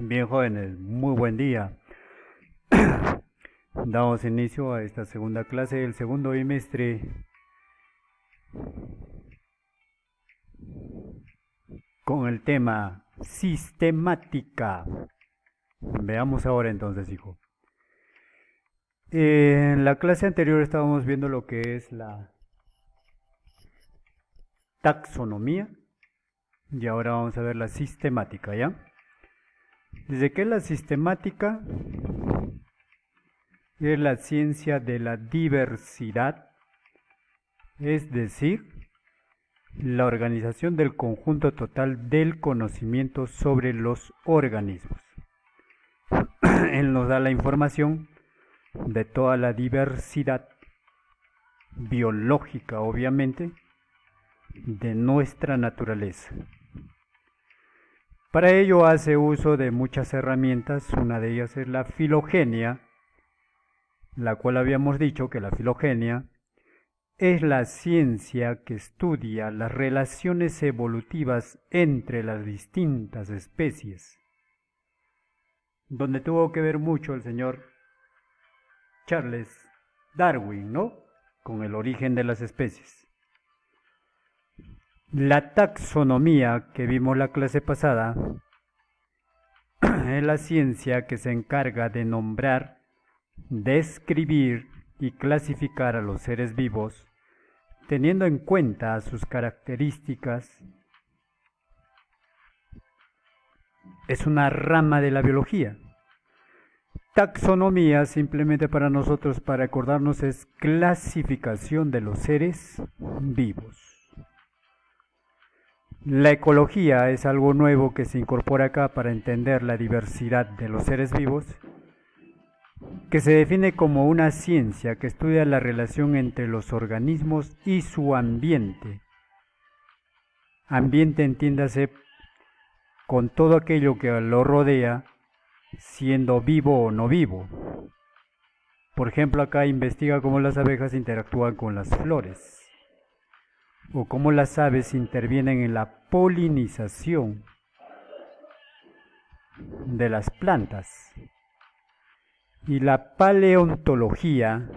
Bien, jóvenes, muy buen día. Damos inicio a esta segunda clase del segundo bimestre con el tema sistemática. Veamos ahora entonces, hijo. En la clase anterior estábamos viendo lo que es la taxonomía y ahora vamos a ver la sistemática, ¿ya? Dice que la sistemática es la ciencia de la diversidad, es decir, la organización del conjunto total del conocimiento sobre los organismos. Él nos da la información de toda la diversidad biológica, obviamente, de nuestra naturaleza. Para ello hace uso de muchas herramientas, una de ellas es la filogenia, la cual habíamos dicho que la filogenia es la ciencia que estudia las relaciones evolutivas entre las distintas especies, donde tuvo que ver mucho el señor Charles Darwin, ¿no? Con el origen de las especies. La taxonomía que vimos la clase pasada es la ciencia que se encarga de nombrar, describir y clasificar a los seres vivos teniendo en cuenta sus características. Es una rama de la biología. Taxonomía, simplemente para nosotros, para acordarnos, es clasificación de los seres vivos. La ecología es algo nuevo que se incorpora acá para entender la diversidad de los seres vivos, que se define como una ciencia que estudia la relación entre los organismos y su ambiente. Ambiente, entiéndase, con todo aquello que lo rodea, siendo vivo o no vivo. Por ejemplo, acá investiga cómo las abejas interactúan con las flores, o cómo las aves intervienen en la polinización de las plantas. Y la paleontología,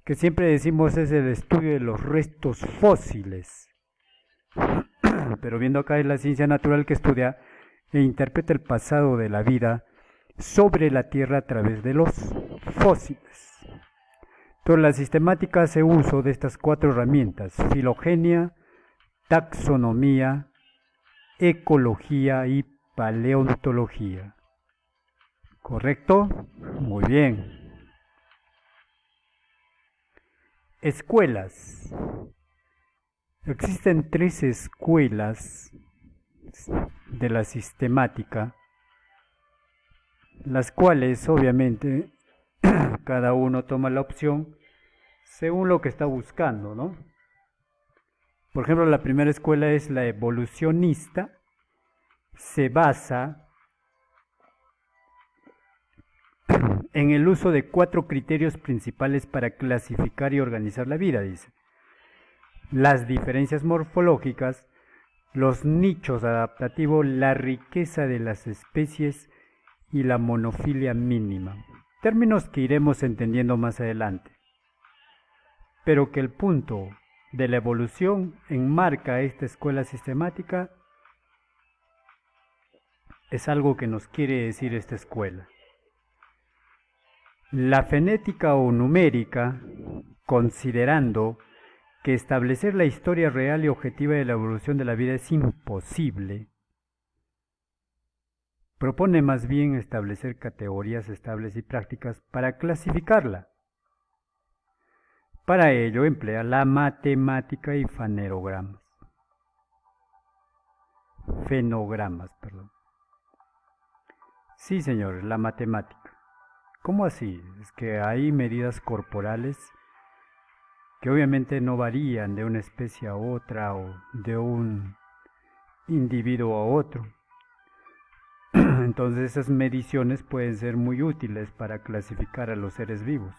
que siempre decimos es el estudio de los restos fósiles, pero viendo acá es la ciencia natural que estudia e interpreta el pasado de la vida sobre la Tierra a través de los fósiles. Entonces la sistemática hace uso de estas cuatro herramientas: filogenia, taxonomía, ecología y paleontología. ¿Correcto? Muy bien. Escuelas. Existen 3 escuelas de la sistemática, las cuales obviamente cada uno toma la opción según lo que está buscando, ¿no? Por ejemplo, la primera escuela es la evolucionista, se basa en el uso de 4 criterios principales para clasificar y organizar la vida, dice: las diferencias morfológicas, los nichos adaptativos, la riqueza de las especies y la monofilia mínima. Términos que iremos entendiendo más adelante, pero que el punto de la evolución enmarca esta escuela sistemática es algo que nos quiere decir esta escuela. La fenética o numérica, considerando que establecer la historia real y objetiva de la evolución de la vida es imposible, propone más bien establecer categorías estables y prácticas para clasificarla. Para ello emplea la matemática y fenogramas. Sí, señores, la matemática. ¿Cómo así? Es que hay medidas corporales que obviamente no varían de una especie a otra o de un individuo a otro. Entonces esas mediciones pueden ser muy útiles para clasificar a los seres vivos.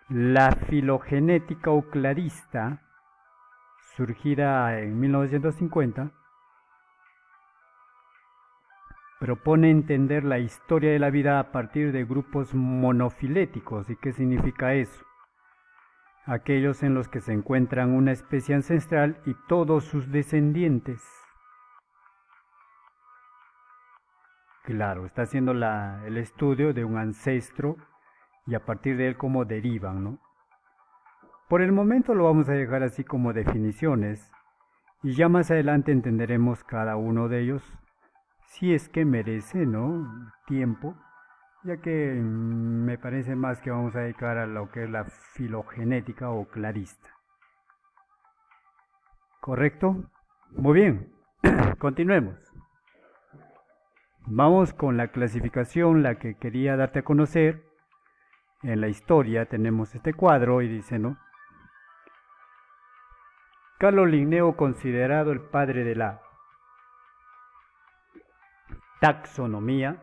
La filogenética o clarista, surgida en 1950, propone entender la historia de la vida a partir de grupos monofiléticos. ¿Y qué significa eso? Aquellos en los que se encuentran una especie ancestral y todos sus descendientes. Claro, está haciendo el estudio de un ancestro y a partir de él cómo derivan, ¿no? Por el momento lo vamos a dejar así como definiciones y ya más adelante entenderemos cada uno de ellos si es que merece, ¿no?, tiempo, ya que me parece más que vamos a dedicar a lo que es la filogenética o clarista. ¿Correcto? Muy bien, continuemos. Vamos con la clasificación, la que quería darte a conocer. En la historia tenemos este cuadro y dice, ¿no? Carlo Linneo, considerado el padre de la taxonomía,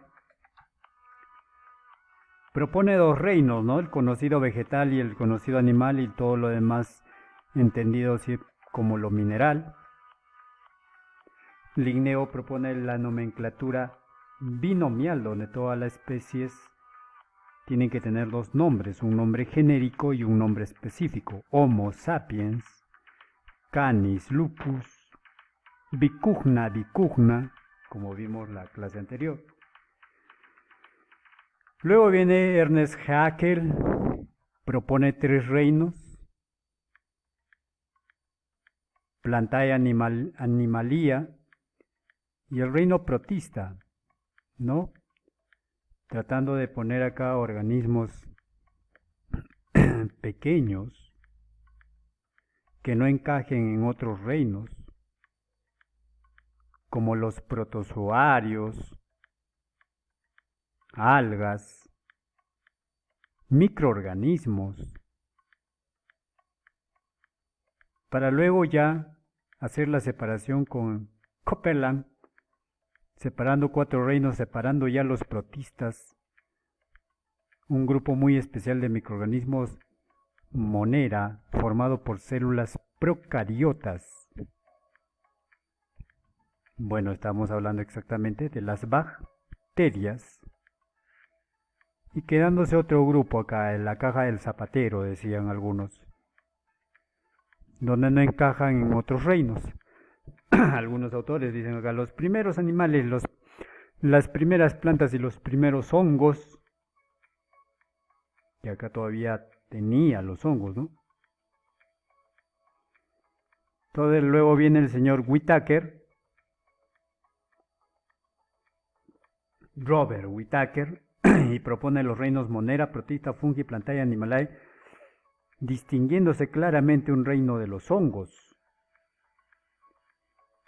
propone dos reinos, ¿no? El conocido vegetal y el conocido animal y todo lo demás entendido así como lo mineral. Linneo propone la nomenclatura binomial, donde todas las especies tienen que tener dos nombres, un nombre genérico y un nombre específico. Homo sapiens, Canis lupus, Vicuña vicugna, como vimos la clase anterior. Luego viene Ernest Haeckel, propone tres reinos: Plantae Animalia y el reino protista, ¿no? Tratando de poner acá organismos pequeños que no encajen en otros reinos, como los protozoarios, algas, microorganismos, para luego ya hacer la separación con Copeland, separando cuatro reinos, separando ya los protistas, un grupo muy especial de microorganismos monera, formado por células procariotas. Bueno, estamos hablando exactamente de las bacterias. Y quedándose otro grupo acá, en la caja del zapatero, decían algunos, donde no encajan en otros reinos. Algunos autores dicen acá, los primeros animales, las primeras plantas y los primeros hongos, que acá todavía tenía los hongos, ¿no? Entonces luego viene el señor Whittaker, Robert Whittaker, y propone los reinos Monera, Protista, Fungi, Plantae, Animalae, distinguiéndose claramente un reino de los hongos,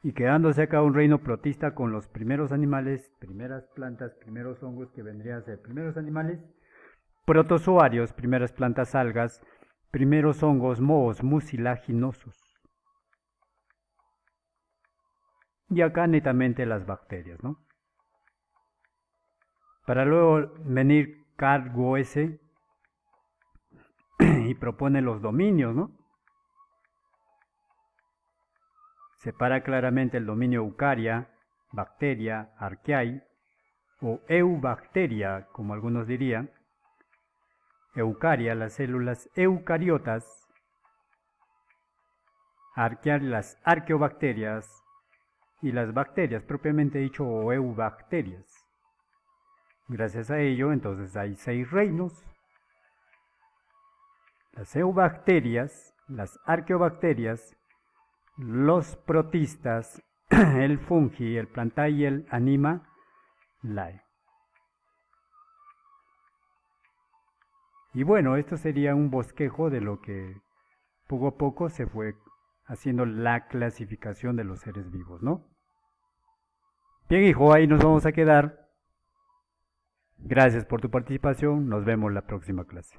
y quedándose acá un reino protista con los primeros animales, primeras plantas, primeros hongos, que vendrían a ser primeros animales, protozoarios, primeras plantas, algas, primeros hongos, mohos, mucilaginosos. Y acá netamente las bacterias, ¿no? Para luego venir Carl Goese y propone los dominios, ¿no? Separa claramente el dominio Eucaria, Bacteria, Archaea o Eubacteria, como algunos dirían. Eucaria, las células eucariotas; Archaea, las arqueobacterias; y las bacterias, propiamente dicho, o eubacterias. Gracias a ello, entonces hay 6 reinos: las eubacterias, las arqueobacterias, los protistas, el fungi, el plantae y el animalae. Y bueno, esto sería un bosquejo de lo que poco a poco se fue haciendo la clasificación de los seres vivos, ¿no? Bien, hijo, ahí nos vamos a quedar. Gracias por tu participación. Nos vemos la próxima clase.